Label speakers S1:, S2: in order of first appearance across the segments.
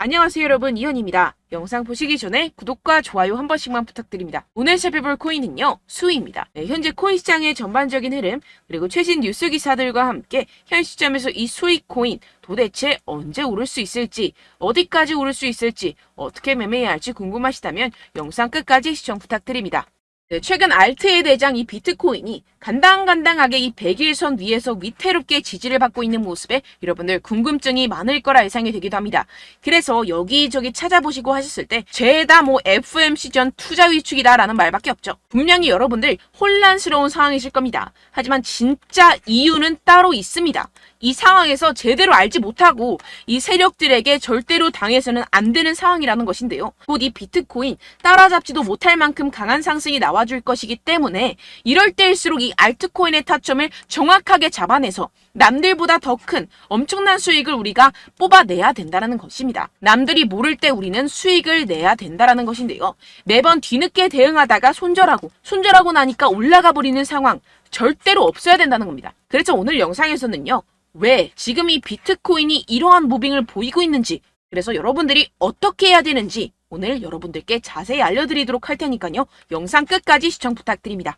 S1: 안녕하세요 여러분, 이현입니다. 영상 보시기 전에 구독과 좋아요 한 번씩만 부탁드립니다. 오늘 살펴볼 코인은요, 수위입니다. 현재 코인 시장의 전반적인 흐름, 그리고 최신 뉴스 기사들과 함께 현 시점에서 이 수위 코인 도대체 언제 오를 수 있을지, 어디까지 오를 수 있을지, 어떻게 매매해야 할지 궁금하시다면 영상 끝까지 시청 부탁드립니다. 최근 알트의 대장 이 비트코인이 간당간당하게 이 100일선 위에서 위태롭게 지지를 받고 있는 모습에 여러분들 궁금증이 많을 거라 예상이 되기도 합니다. 그래서 여기저기 찾아보시고 하셨을 때 죄다 FOMC 전 투자 위축이다 라는 말밖에 없죠. 분명히 여러분들 혼란스러운 상황이실 겁니다. 하지만 진짜 이유는 따로 있습니다. 이 상황에서 제대로 알지 못하고 이 세력들에게 절대로 당해서는 안 되는 상황이라는 것인데요. 곧 이 비트코인 따라잡지도 못할 만큼 강한 상승이 나와줄 것이기 때문에 이럴 때일수록 이 알트코인의 타점을 정확하게 잡아내서 남들보다 더 큰 엄청난 수익을 우리가 뽑아내야 된다는 것입니다. 남들이 모를 때 우리는 수익을 내야 된다는 것인데요. 매번 뒤늦게 대응하다가 손절하고 나니까 올라가 버리는 상황 절대로 없어야 된다는 겁니다. 그래서 오늘 영상에서는요, 왜 지금 이 비트코인이 이러한 무빙을 보이고 있는지, 그래서 여러분들이 어떻게 해야 되는지 오늘 여러분들께 자세히 알려드리도록 할 테니까요. 영상 끝까지 시청 부탁드립니다.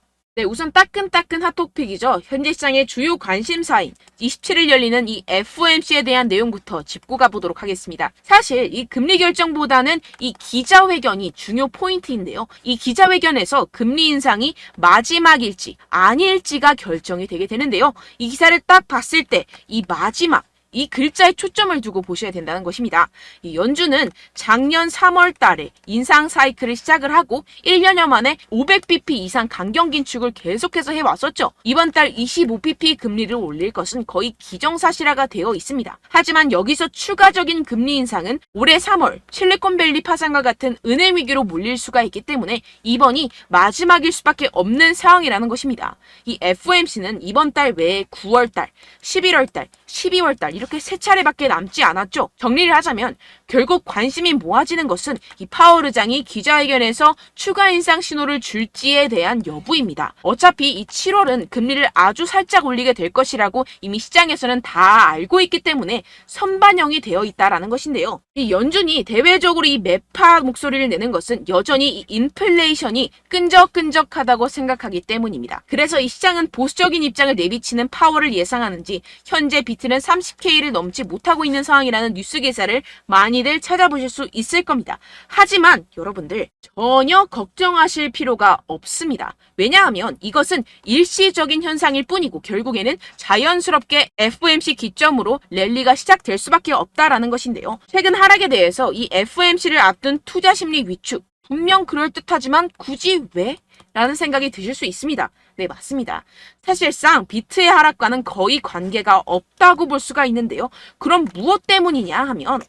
S1: 우선 따끈따끈 핫토픽이죠. 현재 시장의 주요 관심사인 27일 열리는 이 FOMC에 대한 내용부터 짚고 가보도록 하겠습니다. 사실 이 금리 결정보다는 이 기자회견이 중요 포인트인데요. 이 기자회견에서 금리 인상이 마지막일지 아닐지가 결정이 되게 되는데요. 이 기사를 딱 봤을 때 이 마지막, 이 글자에 초점을 두고 보셔야 된다는 것입니다. 이 연준은 작년 3월 달에 인상 사이클을 시작을 하고 1년여 만에 500bp 이상 강경 긴축을 계속해서 해왔었죠. 이번 달 25bp 금리를 올릴 것은 거의 기정사실화가 되어 있습니다. 하지만 여기서 추가적인 금리 인상은 올해 3월 실리콘밸리 파산과 같은 은행 위기로 몰릴 수가 있기 때문에 이번이 마지막일 수밖에 없는 상황이라는 것입니다. 이 FOMC는 이번 달 외에 9월 달, 11월 달, 12월 달 이렇게 세 차례밖에 남지 않았죠. 정리를 하자면 결국 관심이 모아지는 것은 이 파월 의장이 기자회견에서 추가 인상 신호를 줄지에 대한 여부입니다. 어차피 이 7월은 금리를 아주 살짝 올리게 될 것이라고 이미 시장에서는 다 알고 있기 때문에 선반영이 되어 있다라는 것인데요. 이 연준이 대외적으로 이 매파 목소리를 내는 것은 여전히 이 인플레이션이 끈적끈적하다고 생각하기 때문입니다. 그래서 이 시장은 보수적인 입장을 내비치는 파월을 예상하는지 현재 비트는 30K를 넘지 못하고 있는 상황이라는 뉴스 기사를 많이들 찾아보실 수 있을 겁니다. 하지만 여러분들 전혀 걱정하실 필요가 없습니다. 왜냐하면 이것은 일시적인 현상일 뿐이고 결국에는 자연스럽게 FOMC 기점으로 랠리가 시작될 수밖에 없다라는 것인데요. 최근 하락에 대해서 이 FOMC를 앞둔 투자 심리 위축, 분명 그럴듯하지만 굳이 왜? 라는 생각이 드실 수 있습니다. 네, 맞습니다. 사실상 비트의 하락과는 거의 관계가 없다고 볼 수가 있는데요. 그럼 무엇 때문이냐 하면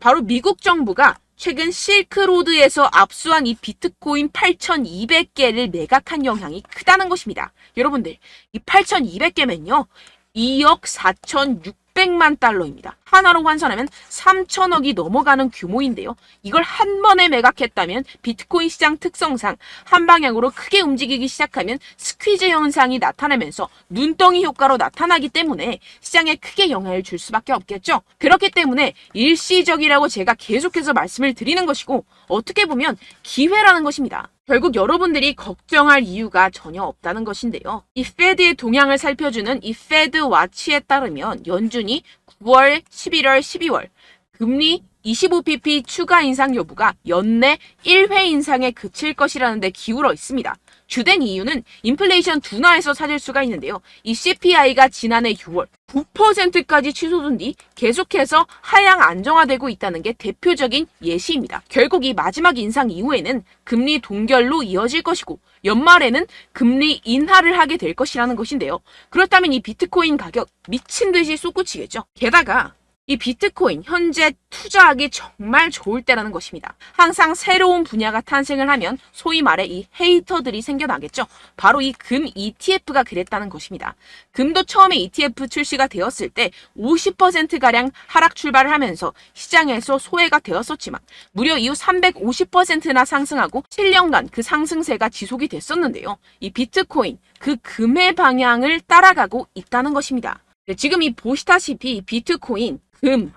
S1: 바로 미국 정부가 최근 실크로드에서 압수한 이 비트코인 8,200개를 매각한 영향이 크다는 것입니다. 여러분들, 이 8,200개면요. 2억 4,600만 달러입니다. 하나로 환산하면 3천억이 넘어가는 규모인데요. 이걸 한 번에 매각했다면 비트코인 시장 특성상 한 방향으로 크게 움직이기 시작하면 스퀴즈 현상이 나타나면서 눈덩이 효과로 나타나기 때문에 시장에 크게 영향을 줄 수밖에 없겠죠. 그렇기 때문에 일시적이라고 제가 계속해서 말씀을 드리는 것이고 어떻게 보면 기회라는 것입니다. 결국 여러분들이 걱정할 이유가 전혀 없다는 것인데요. 이 페드의 동향을 살펴주는 이 페드 와치에 따르면 연준이 9월, 11월, 12월 금리 25bp 추가 인상 여부가 연내 1회 인상에 그칠 것이라는 데 기울어 있습니다. 주된 이유는 인플레이션 둔화에서 찾을 수가 있는데요. 이 CPI가 지난해 6월 9%까지 취소된 뒤 계속해서 하향 안정화되고 있다는 게 대표적인 예시입니다. 결국 이 마지막 인상 이후에는 금리 동결로 이어질 것이고 연말에는 금리 인하를 하게 될 것이라는 것인데요. 그렇다면 이 비트코인 가격 미친 듯이 솟구치겠죠. 게다가 이 비트코인 현재 투자하기 정말 좋을 때라는 것입니다. 항상 새로운 분야가 탄생을 하면 소위 말해 이 헤이터들이 생겨나겠죠. 바로 이 금 ETF가 그랬다는 것입니다. 금도 처음에 ETF 출시가 되었을 때 50%가량 하락 출발을 하면서 시장에서 소외가 되었었지만 무려 이후 350%나 상승하고 7년간 그 상승세가 지속이 됐었는데요. 이 비트코인 그 금의 방향을 따라가고 있다는 것입니다. 지금 이 보시다시피 비트코인, 금,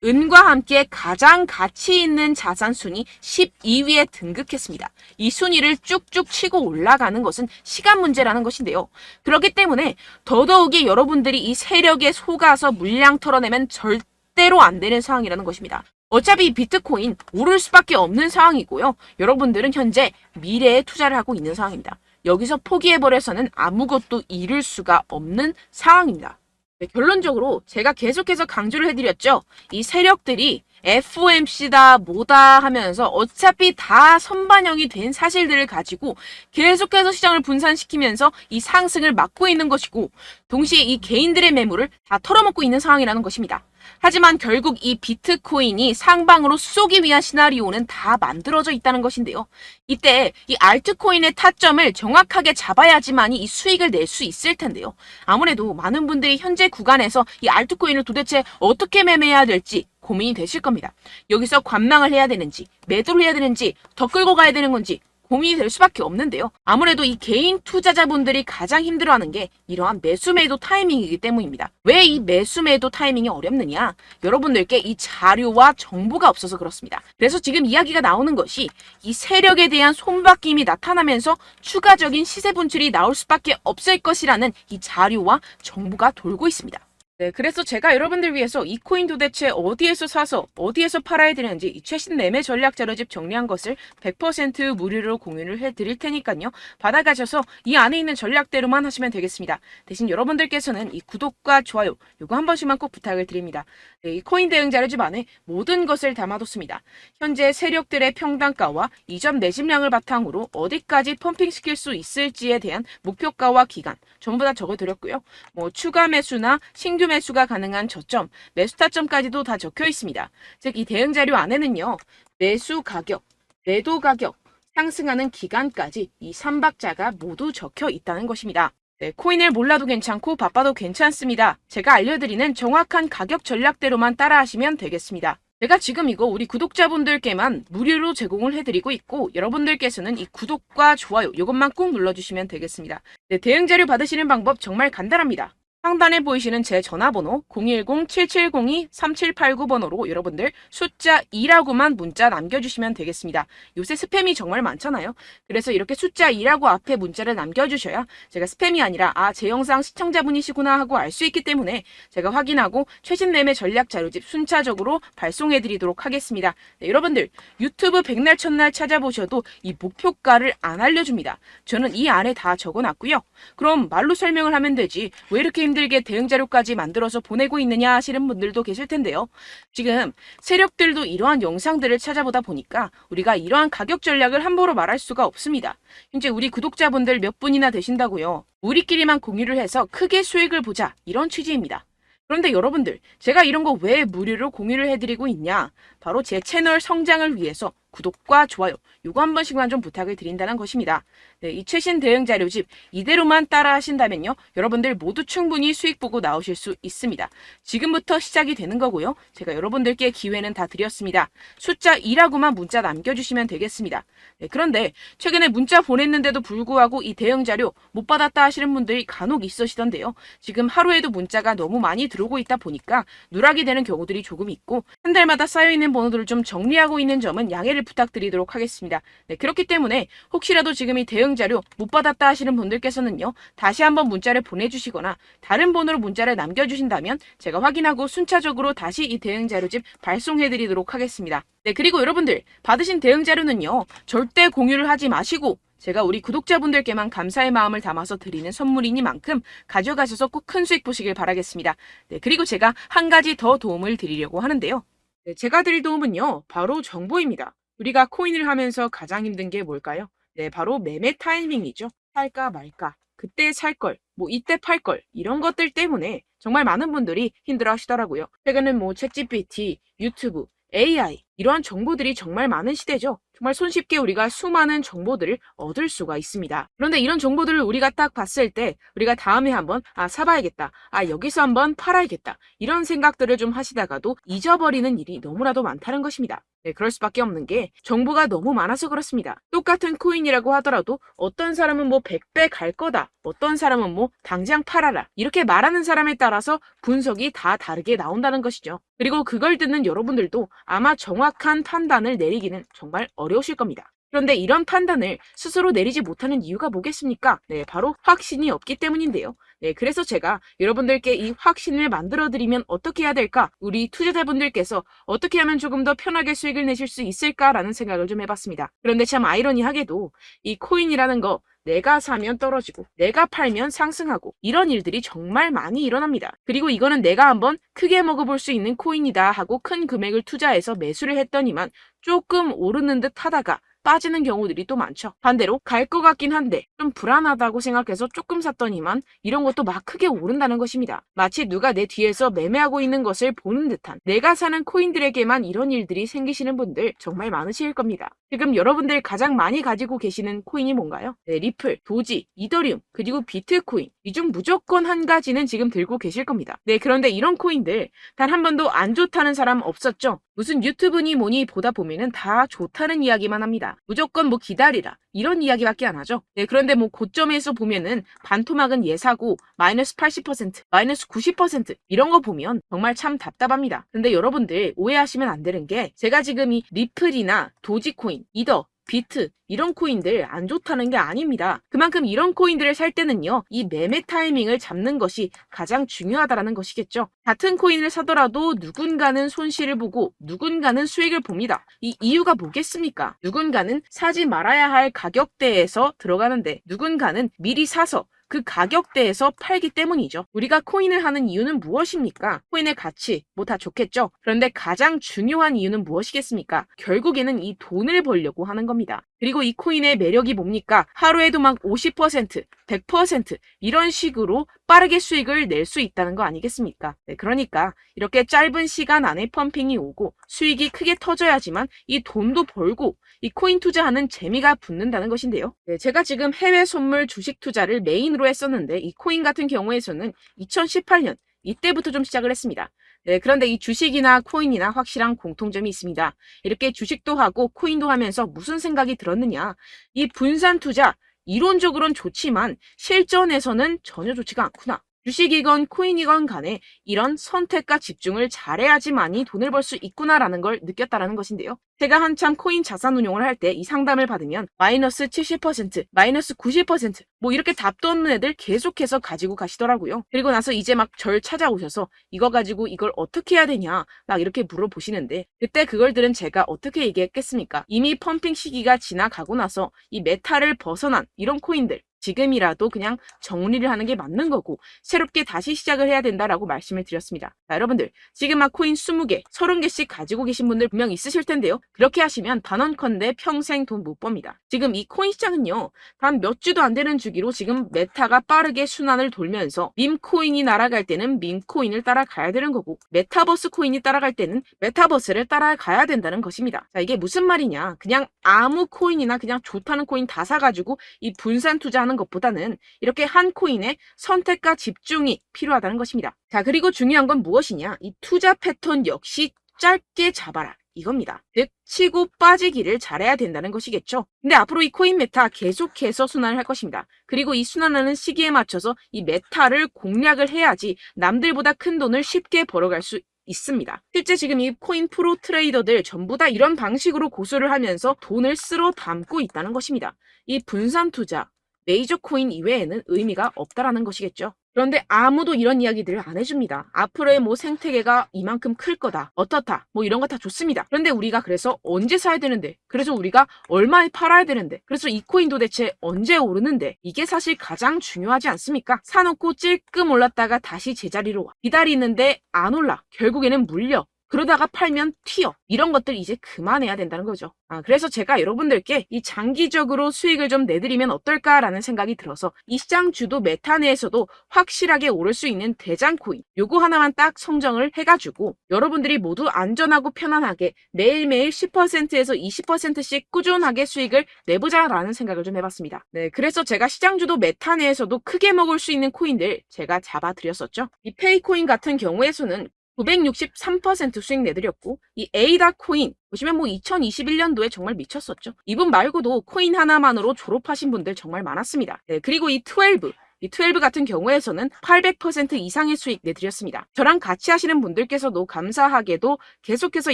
S1: 은과 함께 가장 가치 있는 자산 순위 12위에 등극했습니다. 이 순위를 쭉쭉 치고 올라가는 것은 시간 문제라는 것인데요. 그렇기 때문에 더더욱이 여러분들이 이 세력에 속아서 물량 털어내면 절대로 안 되는 상황이라는 것입니다. 어차피 비트코인 오를 수밖에 없는 상황이고요. 여러분들은 현재 미래에 투자를 하고 있는 상황입니다. 여기서 포기해버려서는 아무것도 이룰 수가 없는 상황입니다. 네, 결론적으로 제가 계속해서 강조를 해드렸죠. 이 세력들이 FOMC다 뭐다 하면서 어차피 다 선반영이 된 사실들을 가지고 계속해서 시장을 분산시키면서 이 상승을 막고 있는 것이고 동시에 이 개인들의 매물을 다 털어먹고 있는 상황이라는 것입니다. 하지만 결국 이 비트코인이 상방으로 쏘기 위한 시나리오는 다 만들어져 있다는 것인데요. 이때 이 알트코인의 타점을 정확하게 잡아야지만이 이 수익을 낼 수 있을 텐데요. 아무래도 많은 분들이 현재 구간에서 이 알트코인을 도대체 어떻게 매매해야 될지 고민이 되실 겁니다. 여기서 관망을 해야 되는지, 매도를 해야 되는지, 더 끌고 가야 되는 건지 고민이 될 수밖에 없는데요. 아무래도 이 개인 투자자분들이 가장 힘들어하는 게 이러한 매수 매도 타이밍이기 때문입니다. 왜 이 매수 매도 타이밍이 어렵느냐? 여러분들께 이 자료와 정보가 없어서 그렇습니다. 그래서 지금 이야기가 나오는 것이 이 세력에 대한 손바뀜이 나타나면서 추가적인 시세 분출이 나올 수밖에 없을 것이라는 이 자료와 정보가 돌고 있습니다. 네, 그래서 제가 여러분들 위해서 이 코인 도대체 어디에서 사서 어디에서 팔아야 되는지 이 최신 매매 전략 자료집 정리한 것을 100% 무료로 공유를 해드릴 테니까요. 받아가셔서 이 안에 있는 전략대로만 하시면 되겠습니다. 대신 여러분들께서는 이 구독과 좋아요 요거 한 번씩만 꼭 부탁을 드립니다. 네, 이 코인 대응 자료집 안에 모든 것을 담아뒀습니다. 현재 세력들의 평단가와 이점 내집량을 바탕으로 어디까지 펌핑시킬 수 있을지에 대한 목표가와 기간 전부 다 적어드렸고요. 뭐 추가 매수나 신규 매수가 가능한 저점, 매수 타점까지도 다 적혀 있습니다. 즉 이 대응 자료 안에는요. 매수 가격, 매도 가격, 상승하는 기간까지 이 3박자가 모두 적혀 있다는 것입니다. 네, 코인을 몰라도 괜찮고 바빠도 괜찮습니다. 제가 알려드리는 정확한 가격 전략대로만 따라하시면 되겠습니다. 제가 지금 이거 우리 구독자분들께만 무료로 제공을 해드리고 있고 여러분들께서는 이 구독과 좋아요 이것만 꾹 눌러주시면 되겠습니다. 네, 대응 자료 받으시는 방법 정말 간단합니다. 상단에 보이시는 제 전화번호 010-7702-3789번호로 여러분들 숫자 2라고만 문자 남겨주시면 되겠습니다. 요새 스팸이 정말 많잖아요. 그래서 이렇게 숫자 2라고 앞에 문자를 남겨주셔야 제가 스팸이 아니라 제 영상 시청자분이시구나 하고 알 수 있기 때문에 제가 확인하고 최신 매매 전략 자료집 순차적으로 발송해드리도록 하겠습니다. 네, 여러분들 유튜브 백날 첫날 찾아보셔도 이 목표가를 안 알려줍니다. 저는 이 안에 다 적어놨고요. 그럼 말로 설명을 하면 되지 왜 이렇게 힘들게 대응 자료까지 만들어서 보내고 있느냐 하시는 분들도 계실 텐데요. 지금 세력들도 이러한 영상들을 찾아보다 보니까 우리가 이러한 가격 전략을 함부로 말할 수가 없습니다. 현재 우리 구독자분들 몇 분이나 되신다고요. 우리끼리만 공유를 해서 크게 수익을 보자 이런 취지입니다. 그런데 여러분들 제가 이런 거 왜 무료로 공유를 해드리고 있냐? 바로 제 채널 성장을 위해서 구독과 좋아요 요거 한 번씩만 좀 부탁을 드린다는 것입니다. 네, 이 최신 대응 자료집 이대로만 따라 하신다면요. 여러분들 모두 충분히 수익 보고 나오실 수 있습니다. 지금부터 시작이 되는 거고요. 제가 여러분들께 기회는 다 드렸습니다. 숫자 2라고만 문자 남겨주시면 되겠습니다. 네, 그런데 최근에 문자 보냈는데도 불구하고 이 대응 자료 못 받았다 하시는 분들이 간혹 있으시던데요. 지금 하루에도 문자가 너무 많이 들어오고 있다 보니까 누락이 되는 경우들이 조금 있고 한 달마다 쌓여있는 번호들을 좀 정리하고 있는 점은 양해를 부탁드리도록 하겠습니다. 네, 그렇기 때문에 혹시라도 지금 이 대응 자료 못 받았다 하시는 분들께서는요. 다시 한번 문자를 보내주시거나 다른 번호로 문자를 남겨주신다면 제가 확인하고 순차적으로 다시 이 대응 자료집 발송해드리도록 하겠습니다. 네, 그리고 여러분들 받으신 대응 자료는요. 절대 공유를 하지 마시고 제가 우리 구독자분들께만 감사의 마음을 담아서 드리는 선물이니만큼 가져가셔서 꼭 큰 수익 보시길 바라겠습니다. 네, 그리고 제가 한 가지 더 도움을 드리려고 하는데요. 네, 제가 드릴 도움은요. 바로 정보입니다. 우리가 코인을 하면서 가장 힘든 게 뭘까요? 네, 바로 매매 타이밍이죠. 살까 말까, 그때 살 걸, 뭐 이때 팔 걸, 이런 것들 때문에 정말 많은 분들이 힘들어 하시더라고요. 최근엔 뭐 챗GPT, 유튜브, AI 이러한 정보들이 정말 많은 시대죠. 정말 손쉽게 우리가 수많은 정보들을 얻을 수가 있습니다. 그런데 이런 정보들을 우리가 딱 봤을 때 우리가 다음에 한번 사봐야겠다. 여기서 한번 팔아야겠다. 이런 생각들을 좀 하시다가도 잊어버리는 일이 너무나도 많다는 것입니다. 네, 그럴 수밖에 없는 게 정보가 너무 많아서 그렇습니다. 똑같은 코인이라고 하더라도 어떤 사람은 뭐 100배 갈 거다. 어떤 사람은 뭐 당장 팔아라. 이렇게 말하는 사람에 따라서 분석이 다 다르게 나온다는 것이죠. 그리고 그걸 듣는 여러분들도 아마 정확한 판단을 내리기는 정말 어려우실 겁니다. 그런데 이런 판단을 스스로 내리지 못하는 이유가 뭐겠습니까? 네, 바로 확신이 없기 때문인데요. 네, 그래서 제가 여러분들께 이 확신을 만들어드리면 어떻게 해야 될까? 우리 투자자분들께서 어떻게 하면 조금 더 편하게 수익을 내실 수 있을까라는 생각을 좀 해봤습니다. 그런데 참 아이러니하게도 이 코인이라는 거 내가 사면 떨어지고 내가 팔면 상승하고 이런 일들이 정말 많이 일어납니다. 그리고 이거는 내가 한번 크게 먹어볼 수 있는 코인이다 하고 큰 금액을 투자해서 매수를 했더니만 조금 오르는 듯 하다가 빠지는 경우들이 또 많죠. 반대로 갈 것 같긴 한데 좀 불안하다고 생각해서 조금 샀더니만 이런 것도 막 크게 오른다는 것입니다. 마치 누가 내 뒤에서 매매하고 있는 것을 보는 듯한 내가 사는 코인들에게만 이런 일들이 생기시는 분들 정말 많으실 겁니다. 지금 여러분들 가장 많이 가지고 계시는 코인이 뭔가요? 네, 리플, 도지, 이더리움, 그리고 비트코인. 이 중 무조건 한 가지는 지금 들고 계실 겁니다. 네, 그런데 이런 코인들 단 한 번도 안 좋다는 사람 없었죠? 무슨 유튜브니 뭐니 보다 보면은 다 좋다는 이야기만 합니다. 무조건 뭐 기다리라 이런 이야기밖에 안 하죠. 네, 그런데 뭐 고점에서 보면은 반토막은 예사고 마이너스 80%, 마이너스 90% 이런 거 보면 정말 참 답답합니다. 근데 여러분들 오해하시면 안 되는 게 제가 지금 이 리플이나 도지코인, 이더, 비트 이런 코인들 안 좋다는 게 아닙니다. 그만큼 이런 코인들을 살 때는요, 이 매매 타이밍을 잡는 것이 가장 중요하다는 것이겠죠. 같은 코인을 사더라도 누군가는 손실을 보고 누군가는 수익을 봅니다. 이 이유가 뭐겠습니까? 누군가는 사지 말아야 할 가격대에서 들어가는데 누군가는 미리 사서 그 가격대에서 팔기 때문이죠. 우리가 코인을 하는 이유는 무엇입니까? 코인의 가치, 뭐 다 좋겠죠. 그런데 가장 중요한 이유는 무엇이겠습니까? 결국에는 이 돈을 벌려고 하는 겁니다. 그리고 이 코인의 매력이 뭡니까? 하루에도 막 50%, 100% 이런 식으로 빠르게 수익을 낼 수 있다는 거 아니겠습니까? 네, 그러니까 이렇게 짧은 시간 안에 펌핑이 오고 수익이 크게 터져야지만 이 돈도 벌고 이 코인 투자하는 재미가 붙는다는 것인데요. 네, 제가 지금 해외 선물 주식 투자를 메인으로 했었는데 이 코인 같은 경우에서는 2018년 이때부터 좀 시작을 했습니다. 네, 그런데 이 주식이나 코인이나 확실한 공통점이 있습니다. 이렇게 주식도 하고 코인도 하면서 무슨 생각이 들었느냐. 이 분산 투자, 이론적으로는 좋지만 실전에서는 전혀 좋지가 않구나. 주식이건 코인이건 간에 이런 선택과 집중을 잘해야지만이 돈을 벌 수 있구나라는 걸 느꼈다라는 것인데요. 제가 한참 코인 자산 운용을 할 때 이 상담을 받으면 마이너스 70%, 마이너스 90% 뭐 이렇게 답도 없는 애들 계속해서 가지고 가시더라고요. 그리고 나서 이제 막 절 찾아오셔서 이거 가지고 이걸 어떻게 해야 되냐 막 이렇게 물어보시는데 그때 그걸 들은 제가 어떻게 얘기했겠습니까? 이미 펌핑 시기가 지나가고 나서 이 메타를 벗어난 이런 코인들 지금이라도 그냥 정리를 하는 게 맞는 거고 새롭게 다시 시작을 해야 된다라고 말씀을 드렸습니다. 자, 여러분들 지금 막 코인 20개, 30개씩 가지고 계신 분들 분명 있으실 텐데요. 그렇게 하시면 단언컨대 평생 돈 못 법니다. 지금 이 코인 시장은요. 단 몇 주도 안 되는 주기로 지금 메타가 빠르게 순환을 돌면서 밈코인이 날아갈 때는 밈코인을 따라가야 되는 거고 메타버스 코인이 따라갈 때는 메타버스를 따라가야 된다는 것입니다. 자, 이게 무슨 말이냐. 그냥 아무 코인이나 그냥 좋다는 코인 다 사가지고 이 분산 투자하는 것보다는 이렇게 한 코인에 선택과 집중이 필요하다는 것입니다. 자, 그리고 중요한 건 무엇이냐? 이 투자 패턴 역시 짧게 잡아라. 이겁니다. 즉 치고 빠지기를 잘해야 된다는 것이겠죠. 근데 앞으로 이 코인 메타 계속해서 순환을 할 것입니다. 그리고 이 순환하는 시기에 맞춰서 이 메타를 공략을 해야지 남들보다 큰 돈을 쉽게 벌어갈 수 있습니다. 실제 지금 이 코인 프로 트레이더들 전부 다 이런 방식으로 고수를 하면서 돈을 쓸어 담고 있다는 것입니다. 이 분산 투자, 메이저 코인 이외에는 의미가 없다라는 것이겠죠. 그런데 아무도 이런 이야기들을 안 해줍니다. 앞으로의 뭐 생태계가 이만큼 클 거다. 어떻다. 뭐 이런 거 다 좋습니다. 그런데 우리가 그래서 언제 사야 되는데? 그래서 우리가 얼마에 팔아야 되는데? 그래서 이 코인 도대체 언제 오르는데? 이게 사실 가장 중요하지 않습니까? 사놓고 찔끔 올랐다가 다시 제자리로 와. 기다리는데 안 올라. 결국에는 물려. 그러다가 팔면 튀어. 이런 것들 이제 그만해야 된다는 거죠. 그래서 제가 여러분들께 이 장기적으로 수익을 좀 내드리면 어떨까라는 생각이 들어서 이 시장 주도 메타 내에서도 확실하게 오를 수 있는 대장 코인 요거 하나만 딱 선정을 해가지고 여러분들이 모두 안전하고 편안하게 매일매일 10%에서 20%씩 꾸준하게 수익을 내보자라는 생각을 좀 해봤습니다. 네, 그래서 제가 시장 주도 메타 내에서도 크게 먹을 수 있는 코인들 제가 잡아드렸었죠. 이 페이코인 같은 경우에서는 963% 수익 내드렸고 이 에이다 코인 보시면 2021년도에 정말 미쳤었죠. 이분 말고도 코인 하나만으로 졸업하신 분들 정말 많았습니다. 네, 그리고 이 12 같은 경우에서는 800% 이상의 수익 내드렸습니다. 저랑 같이 하시는 분들께서도 감사하게도 계속해서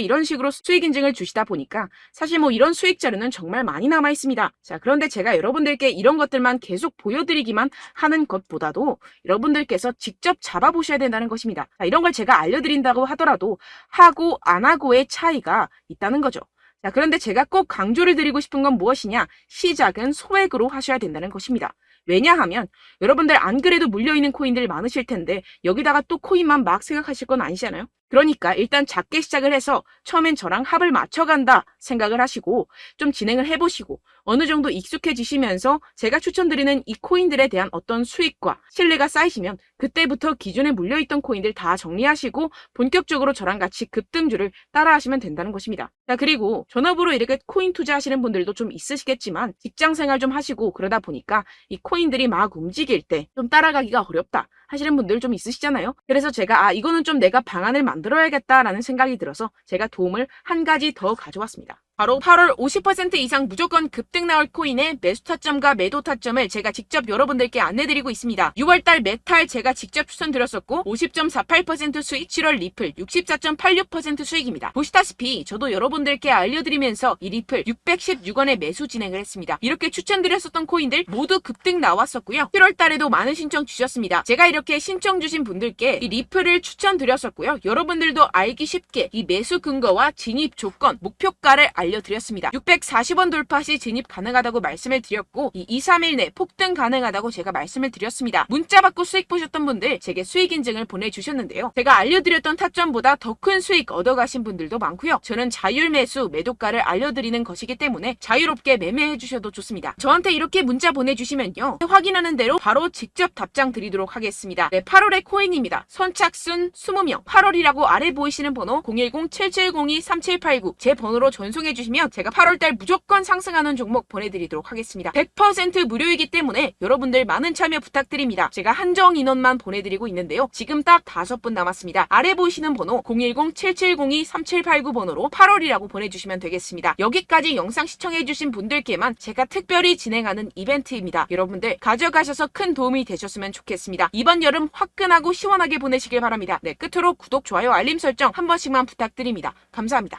S1: 이런 식으로 수익 인증을 주시다 보니까 사실 이런 수익 자료는 정말 많이 남아 있습니다. 자, 그런데 제가 여러분들께 이런 것들만 계속 보여드리기만 하는 것보다도 여러분들께서 직접 잡아보셔야 된다는 것입니다. 자, 이런 걸 제가 알려드린다고 하더라도 하고 안 하고의 차이가 있다는 거죠. 자, 그런데 제가 꼭 강조를 드리고 싶은 건 무엇이냐? 시작은 소액으로 하셔야 된다는 것입니다. 왜냐하면 여러분들 안 그래도 물려있는 코인들 많으실 텐데 여기다가 또 코인만 막 생각하실 건 아니잖아요. 그러니까 일단 작게 시작을 해서 처음엔 저랑 합을 맞춰간다 생각을 하시고 좀 진행을 해보시고 어느 정도 익숙해지시면서 제가 추천드리는 이 코인들에 대한 어떤 수익과 신뢰가 쌓이시면 그때부터 기존에 물려있던 코인들 다 정리하시고 본격적으로 저랑 같이 급등주를 따라하시면 된다는 것입니다. 자, 그리고 전업으로 이렇게 코인 투자하시는 분들도 좀 있으시겠지만 직장 생활 좀 하시고 그러다 보니까 이 코인들이 막 움직일 때 좀 따라가기가 어렵다 하시는 분들 좀 있으시잖아요. 그래서 제가 이거는 좀 내가 방안을 만들어야겠다라는 생각이 들어서 제가 도움을 한 가지 더 가져왔습니다. 바로 8월 50% 이상 무조건 급등 나올 코인의 매수 타점과 매도 타점을 제가 직접 여러분들께 안내드리고 있습니다. 6월달 메탈 제가 직접 추천드렸었고 50.48% 수익, 7월 리플 64.86% 수익입니다. 보시다시피 저도 여러분들께 알려드리면서 이 리플 616원에 매수 진행을 했습니다. 이렇게 추천드렸었던 코인들 모두 급등 나왔었고요. 7월달에도 많은 신청 주셨습니다. 제가 이렇게 신청 주신 분들께 이 리플을 추천드렸었고요. 여러분들도 알기 쉽게 이 매수 근거와 진입 조건, 목표가를 알려드렸습니다. 640원 돌파 시 진입 가능하다고 말씀을 드렸고 이 2-3일 내 폭등 가능하다고 제가 말씀을 드렸습니다. 문자 받고 수익 보셨던 분들 제게 수익 인증을 보내주셨는데요. 제가 알려드렸던 타점보다 더 큰 수익 얻어가신 분들도 많고요. 저는 자율 매수 매도가를 알려드리는 것이기 때문에 자유롭게 매매해 주셔도 좋습니다. 저한테 이렇게 문자 보내주시면요. 확인하는 대로 바로 직접 답장 드리도록 하겠습니다. 네, 8월의 코인입니다. 선착순 20명 8월이라고 아래 보이시는 번호 010-7702-3789 제 번호로 전송해 주시면 제가 8월달 무조건 상승하는 종목 보내드리도록 하겠습니다. 100% 무료이기 때문에 여러분들 많은 참여 부탁드립니다. 제가 한정 인원만 보내드리고 있는데요. 지금 딱 5분 남았습니다. 아래 보이시는 번호 010-7702-3789 번호로 8월이라고 보내주시면 되겠습니다. 여기까지 영상 시청해주신 분들께만 제가 특별히 진행하는 이벤트입니다. 여러분들 가져가셔서 큰 도움이 되셨으면 좋겠습니다. 이번 여름 화끈하고 시원하게 보내시길 바랍니다. 네, 끝으로 구독, 좋아요, 알림 설정 한 번씩만 부탁드립니다. 감사합니다.